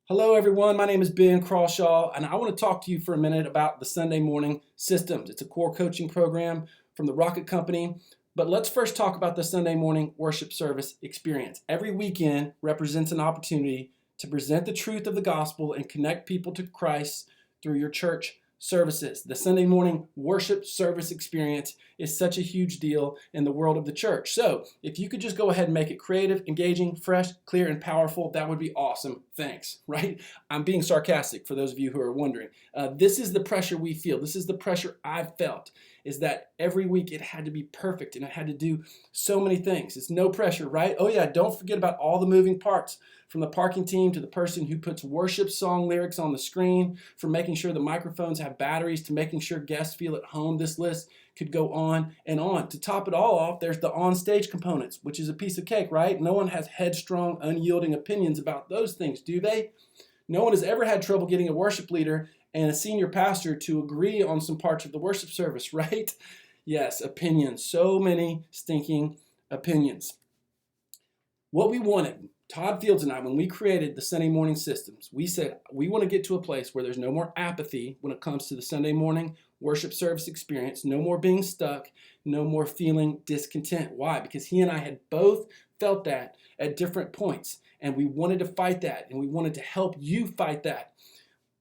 Hello, everyone. My name is Ben Crawshaw, and I want to talk to you for a minute about the Sunday Morning Systems. It's a core coaching program from the Rocket Company. But let's first talk about the Sunday morning worship service experience. Every weekend represents an opportunity to present the truth of the gospel and connect people to Christ through your church services. The Sunday morning worship service experience is such a huge deal in the world of the church. So if you could just go ahead and make it creative, engaging, fresh, clear, and powerful, that would be awesome. Thanks, right? I'm being sarcastic for those of you who are wondering. This is the pressure we feel. This is the pressure I've felt, is that every week it had to be perfect and it had to do so many things. It's no pressure, right? Oh yeah, don't forget about all the moving parts, from the parking team to the person who puts worship song lyrics on the screen, from making sure the microphones have batteries to making sure guests feel at home. This list could go on and on. To top it all off, there's the on-stage components, which is a piece of cake, right? No one has headstrong, unyielding opinions about those things, do they? No one has ever had trouble getting a worship leader and a senior pastor to agree on some parts of the worship service, right? Yes, opinions. So many stinking opinions. What we wanted, Todd Fields and I, when we created the Sunday morning systems, we said we want to get to a place where there's no more apathy when it comes to the Sunday morning worship service experience, no more being stuck, no more feeling discontent. Why? Because he and I had both felt that at different points, and we wanted to fight that, and we wanted to help you fight that.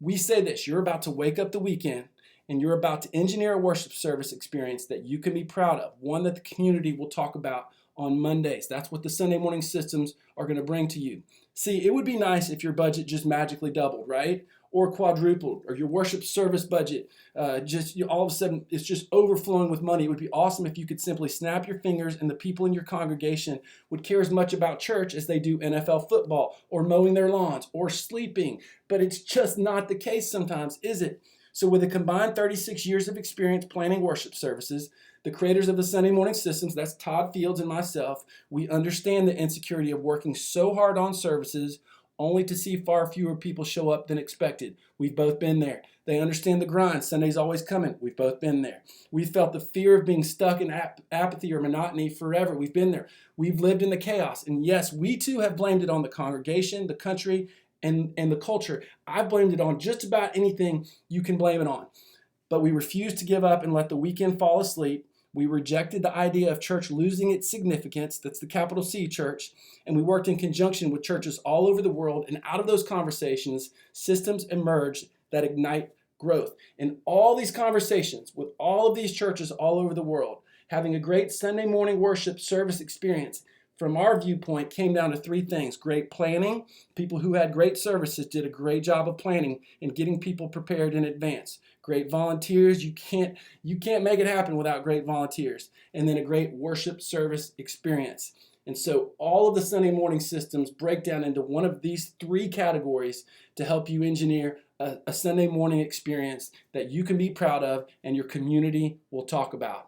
We say this: you're about to wake up the weekend and you're about to engineer a worship service experience that you can be proud of, one that the community will talk about on Mondays. That's what the Sunday morning systems are going to bring to you. See, it would be nice if your budget just magically doubled, right? Or quadrupled, or your worship service budget all of a sudden it's just overflowing with money. It would be awesome if you could simply snap your fingers and the people in your congregation would care as much about church as they do NFL football or mowing their lawns or sleeping. But it's just not the case sometimes, is it? So with a combined 36 years of experience planning worship services, the creators of the Sunday morning systems, that's Todd Fields and myself, we understand the insecurity of working so hard on services only to see far fewer people show up than expected. We've both been there. They understand the grind. Sunday's always coming. We've both been there. We've felt the fear of being stuck in apathy or monotony forever. We've been there. We've lived in the chaos. And yes, we too have blamed it on the congregation, the country, and the culture. I've blamed it on just about anything you can blame it on. But we refused to give up and let the weekend fall asleep. We rejected the idea of church losing its significance. That's the capital C church. And we worked in conjunction with churches all over the world. And out of those conversations, systems emerged that ignite growth. In all these conversations with all of these churches all over the world, having a great Sunday morning worship service experience, from our viewpoint, came down to three things: great planning. People who had great services did a great job of planning and getting people prepared in advance. Great volunteers. You can't make it happen without great volunteers. And then a great worship service experience. And so all of the Sunday morning systems break down into one of these three categories to help you engineer a Sunday morning experience that you can be proud of and your community will talk about.